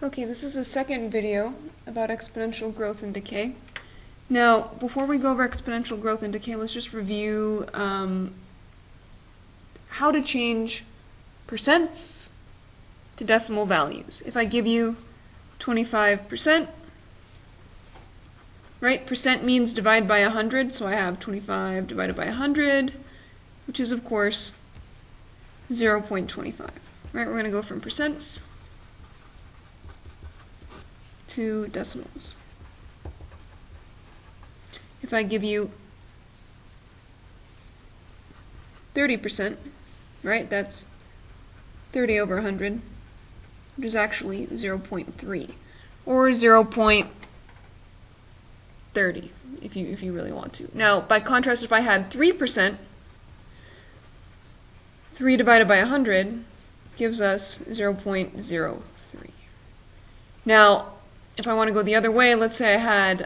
Okay, this is the second video about exponential growth and decay. Now, before we go over exponential growth and decay, let's just review how to change percents to decimal values. If I give you 25%, right, percent means divide by 100, so I have 25 divided by 100, which is, of course, 0.25. Right, we're going to go from percents to decimals. If I give you 30%, right, that's 30 over 100, which is actually 0.3, or 0.30 if you really want to. Now, by contrast, if I had 3%, 3 divided by 100 gives us 0.03. Now, if I want to go the other way, let's say I had,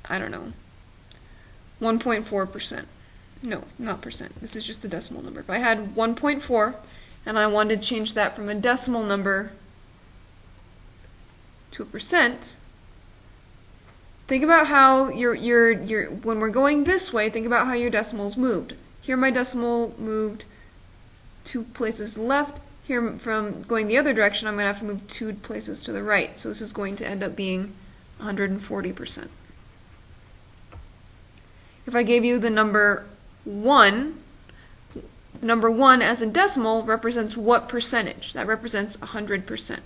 I don't know, 1.4%. No, not percent. This is just the decimal number. If I had 1.4 and I wanted to change that from a decimal number to a percent, think about how when we're going this way, think about how your decimals moved. Here my decimal moved 2 places to the left. Here, from going the other direction, I'm going to have to move 2 places to the right. So this is going to end up being 140%. If I gave you the number 1, number 1 as a decimal represents what percentage? That represents 100%.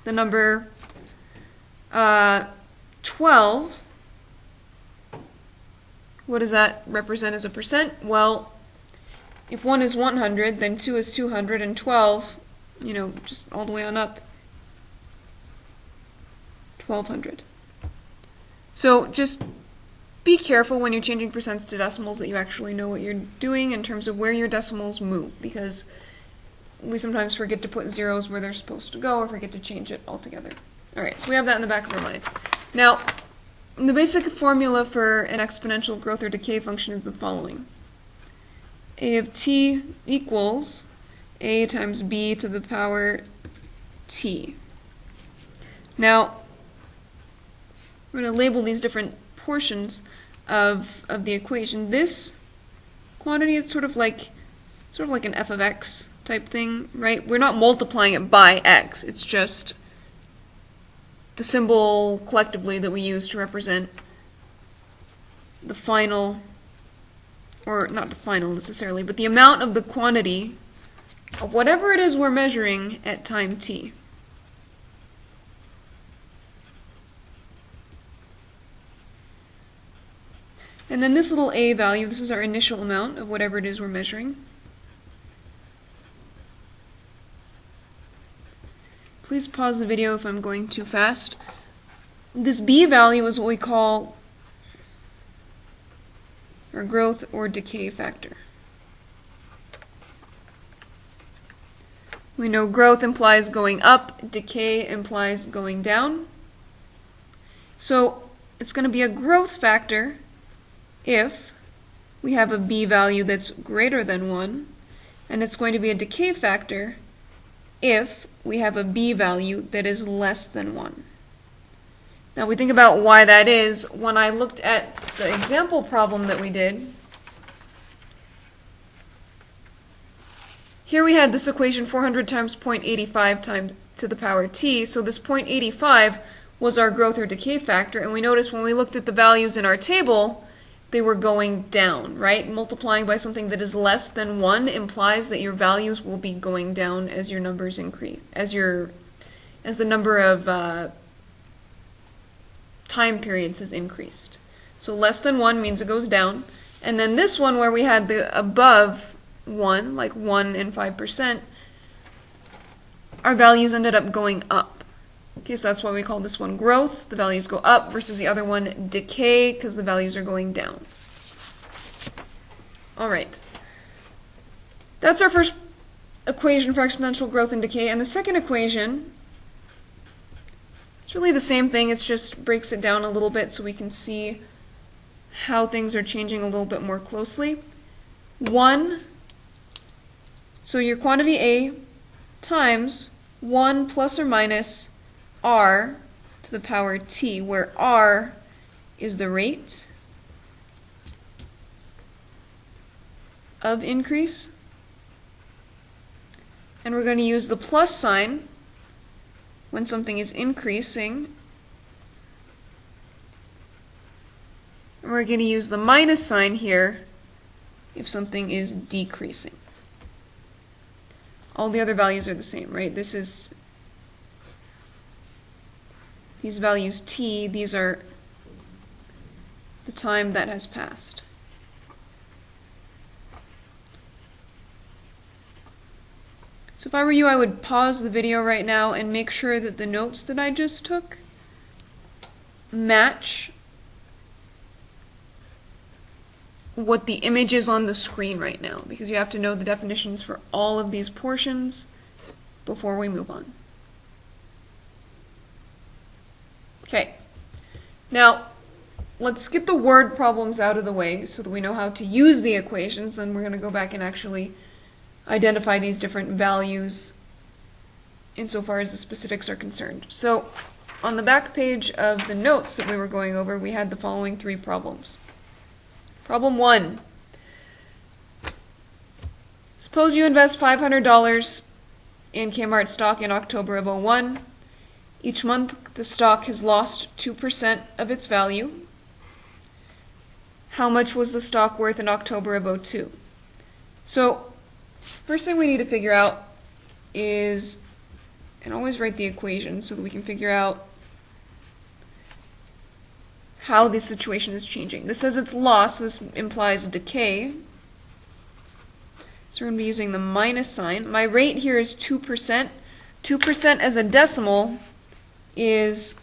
The number 12, what does that represent as a percent? Well, if 1 is 100, then 2 is 200, and 12, just all the way on up, 1200. So just be careful when you're changing percents to decimals that you actually know what you're doing in terms of where your decimals move, because we sometimes forget to put zeros where they're supposed to go or forget to change it altogether. Alright, so we have that in the back of our mind. Now, the basic formula for an exponential growth or decay function is the following. A of t equals a times b to the power t. Now, we're going to label these different portions of the equation. This quantity is sort of like an f of x type thing, right? We're not multiplying it by x. It's just the symbol collectively that we use to represent the final, or not the final necessarily, but the amount of the quantity of whatever it is we're measuring at time t. And then this little a value, this is our initial amount of whatever it is we're measuring. Please pause the video if I'm going too fast. This b value is what we call our growth or decay factor. We know growth implies going up, decay implies going down. So it's going to be a growth factor if we have a b value that's greater than 1, and it's going to be a decay factor if we have a b value that is less than 1. Now we think about why that is. When I looked at the example problem that we did, here we had this equation 400 times 0.85 times to the power t, so this 0.85 was our growth or decay factor, and we noticed when we looked at the values in our table, they were going down, right? Multiplying by something that is less than 1 implies that your values will be going down as your numbers increase, as the number of time periods has increased. So less than 1 means it goes down, and then this one where we had the above 1, like 1 and 5%, our values ended up going up. Okay, so that's why we call this one growth. The values go up versus the other one decay because the values are going down. Alright. That's our first equation for exponential growth and decay. And the second equation, it's really the same thing. It just breaks it down a little bit so we can see how things are changing a little bit more closely. 1 So your quantity A times 1 plus or minus R to the power T, where R is the rate of increase. And we're going to use the plus sign when something is increasing. And we're going to use the minus sign here if something is decreasing. All the other values are the same, right? This is these values t, these are the time that has passed. So if I were you, I would pause the video right now and make sure that the notes that I just took match what the image is on the screen right now, because you have to know the definitions for all of these portions before we move on. Okay, now let's get the word problems out of the way so that we know how to use the equations, and we're going to go back and actually identify these different values insofar as the specifics are concerned. So on the back page of the notes that we were going over, we had the following 3 problems. Problem 1. Suppose you invest $500 in Kmart stock in October of 01. Each month the stock has lost 2% of its value. How much was the stock worth in October of 02? So first thing we need to figure out is, and always write the equation so that we can figure out how this situation is changing. This says it's lost, so this implies decay. So we're going to be using the minus sign. My rate here is 2%. 2% as a decimal is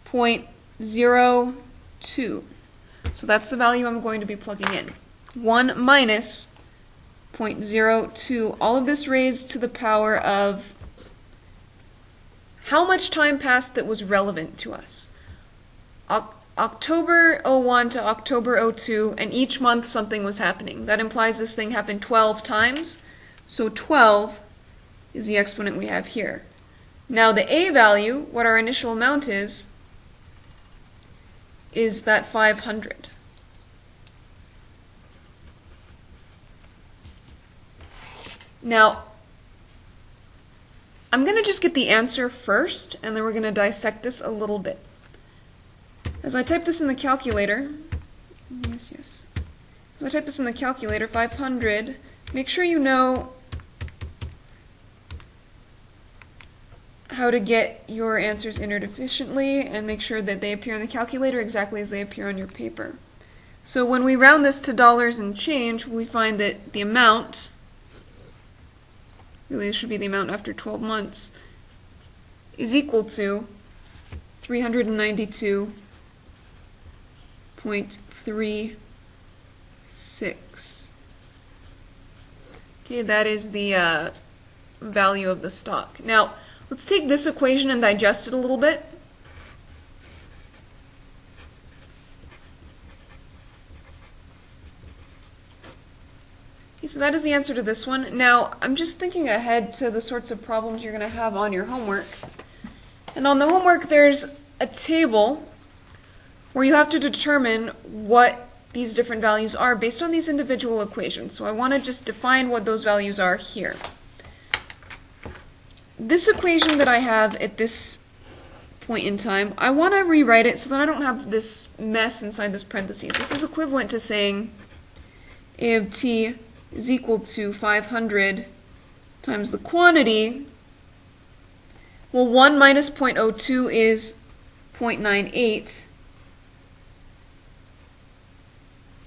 0.02. So that's the value I'm going to be plugging in. 1 minus 0.02. All of this raised to the power of how much time passed that was relevant to us. October 01 to October 02, and each month something was happening. That implies this thing happened 12 times. So 12 is the exponent we have here. Now the A value, what our initial amount is that 500. Now, I'm going to just get the answer first, and then we're going to dissect this a little bit. As I type this in the calculator, as I type this in the calculator, 500, make sure you know how to get your answers entered efficiently, and make sure that they appear in the calculator exactly as they appear on your paper. So when we round this to dollars and change, we find that the amount, really, this should be the amount after 12 months, is equal to 392.36. Okay, that is the value of the stock. Now, let's take this equation and digest it a little bit. So that is the answer to this one. Now, I'm just thinking ahead to the sorts of problems you're going to have on your homework. And on the homework, there's a table where you have to determine what these different values are based on these individual equations. So I want to just define what those values are here. This equation that I have at this point in time, I want to rewrite it so that I don't have this mess inside this parentheses. This is equivalent to saying A of t is equal to 500 times the quantity. Well, 1 minus 0.02 is 0.98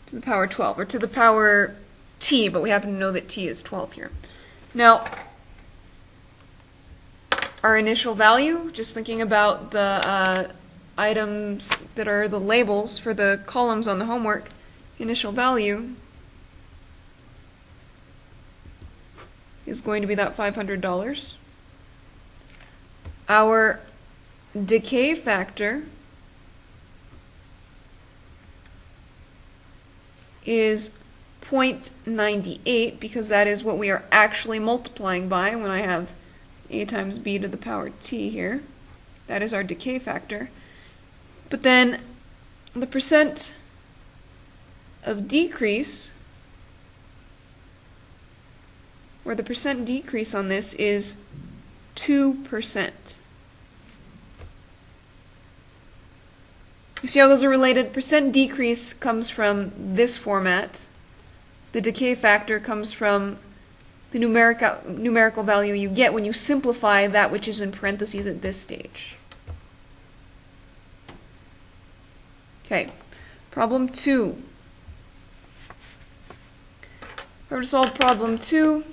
to the power 12, or to the power t, but we happen to know that t is 12 here. Now, our initial value, just thinking about the items that are the labels for the columns on the homework, initial value is going to be that $500. Our decay factor is 0.98, because that is what we are actually multiplying by when I have a times b to the power t here. That is our decay factor. But then the percent of decrease, or the percent decrease on this, is 2%. You see how those are related? Percent decrease comes from this format. The decay factor comes from the numerical value you get when you simplify that which is in parentheses at this stage. Okay, problem 2. If I were to solve problem 2,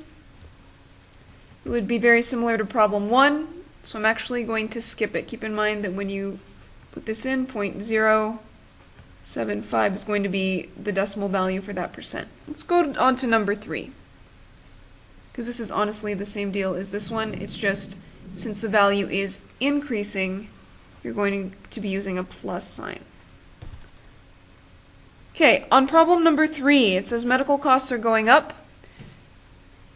it would be very similar to problem 1, so I'm actually going to skip it. Keep in mind that when you put this in, 0.075 is going to be the decimal value for that percent. Let's go on to number 3, because this is honestly the same deal as this one. It's just, since the value is increasing, you're going to be using a plus sign. Okay, on problem number 3, it says medical costs are going up.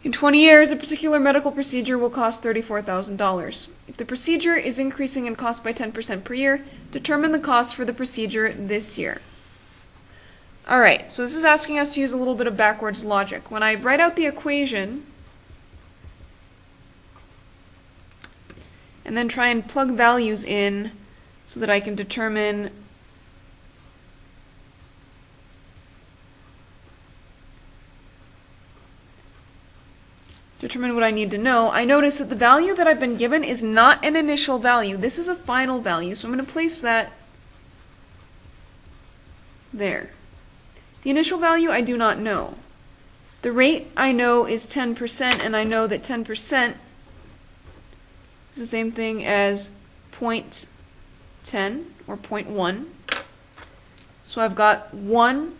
In 20 years, a particular medical procedure will cost $34,000. If the procedure is increasing in cost by 10% per year, determine the cost for the procedure this year. Alright, so this is asking us to use a little bit of backwards logic. When I write out the equation, and then try and plug values in so that I can determine what I need to know, I notice that the value that I've been given is not an initial value. This is a final value, so I'm going to place that there. The initial value I do not know. The rate I know is 10%, and I know that 10% is the same thing as 0.10 or 0.1. So I've got 1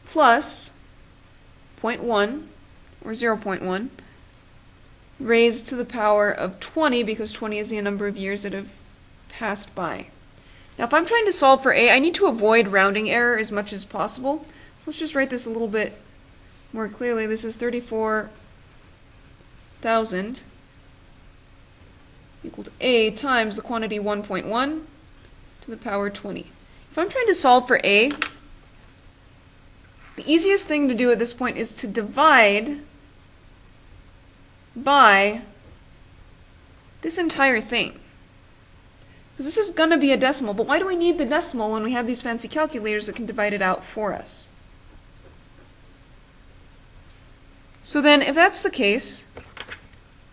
plus 0.1 or 0.1 raised to the power of 20, because 20 is the number of years that have passed by. Now if I'm trying to solve for a, I need to avoid rounding error as much as possible. So let's just write this a little bit more clearly. This is 34,000 equal to a times the quantity 1.1 to the power 20. If I'm trying to solve for a, the easiest thing to do at this point is to divide by this entire thing. Because this is going to be a decimal, but why do we need the decimal when we have these fancy calculators that can divide it out for us? So then, if that's the case,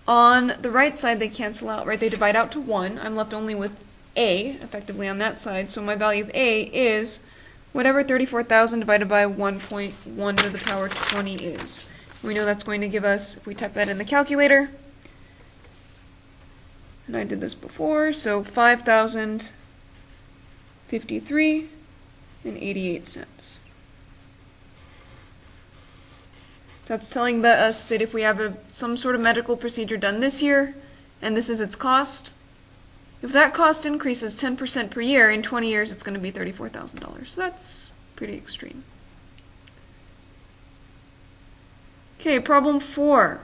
on the right side they cancel out, right? They divide out to 1. I'm left only with a, effectively, on that side. So my value of a is whatever 34,000 divided by 1.1 to the power 20 is. We know that's going to give us, if we type that in the calculator, and I did this before, so 5,053.88. So that's telling us that if we have some sort of medical procedure done this year, and this is its cost, if that cost increases 10% per year, in 20 years it's going to be $34,000. So that's pretty extreme. Okay, problem 4.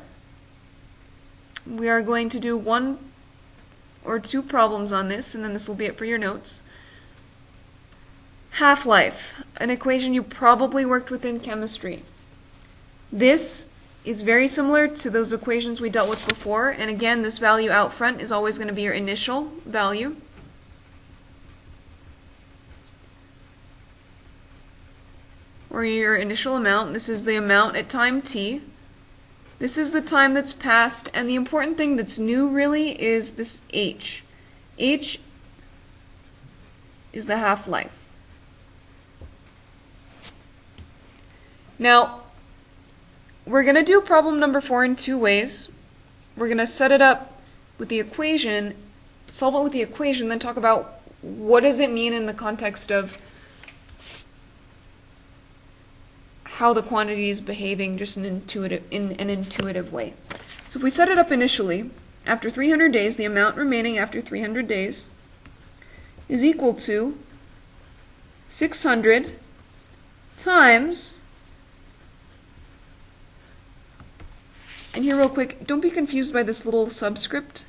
We are going to do 1 or 2 problems on this, and then this will be it for your notes. Half-life, an equation you probably worked with in chemistry. This is very similar to those equations we dealt with before, and again, this value out front is always going to be your initial value. Or your initial amount. This is the amount at time t. This is the time that's passed, and the important thing that's new really is this h. H is the half-life. Now, we're going to do problem number 4 in 2 ways. We're going to set it up with the equation, solve it with the equation, then talk about what does it mean in the context of how the quantity is behaving just in an intuitive way. So if we set it up initially, after 300 days, the amount remaining after 300 days is equal to 600 times And here real quick, don't be confused by this little subscript.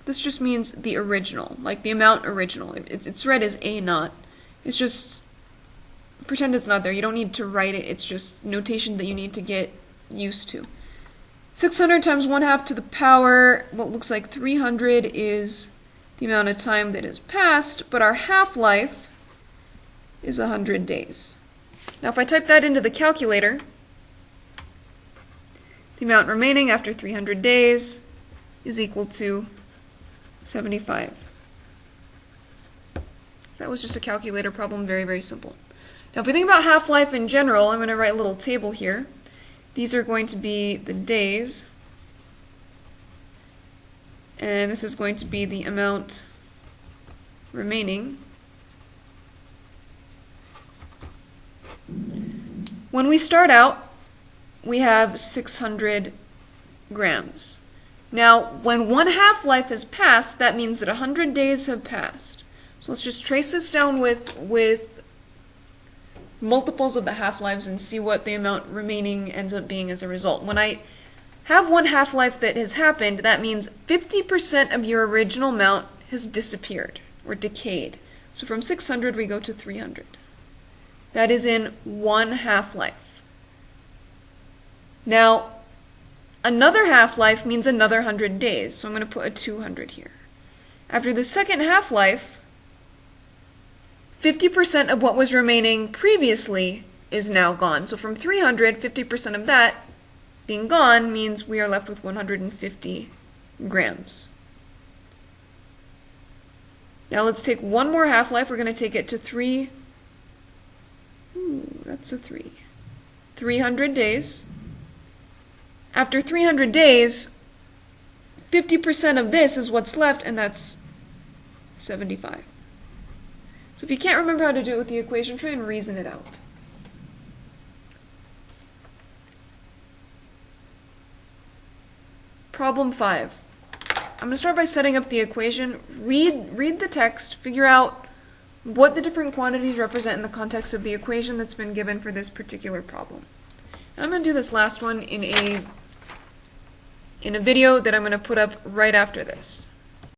This just means the original, like the amount original. It's read as A naught. It's just, pretend it's not there. You don't need to write it. It's just notation that you need to get used to. 600 times 1/2 to the power, what looks like 300 is the amount of time that has passed, but our half-life is 100 days. Now if I type that into the calculator, the amount remaining after 300 days is equal to 75. So that was just a calculator problem, very, very simple. Now if we think about half-life in general, I'm going to write a little table here. These are going to be the days, and this is going to be the amount remaining. When we start out, we have 600 grams. Now, when one half-life has passed, that means that 100 days have passed. So let's just trace this down with multiples of the half-lives and see what the amount remaining ends up being as a result. When I have one half-life that has happened, that means 50% of your original amount has disappeared or decayed. So from 600 we go to 300. That is in one half-life. Now, another half-life means another 100 days, so I'm going to put a 200 here. After the second half-life, 50% of what was remaining previously is now gone. So from 300, 50% of that being gone means we are left with 150 grams. Now let's take one more half-life. We're going to take it to 300 days. After 300 days, 50% of this is what's left, and that's 75. So if you can't remember how to do it with the equation, try and reason it out. Problem 5. I'm going to start by setting up the equation. Read the text, figure out what the different quantities represent in the context of the equation that's been given for this particular problem. And I'm going to do this last one in a video that I'm going to put up right after this.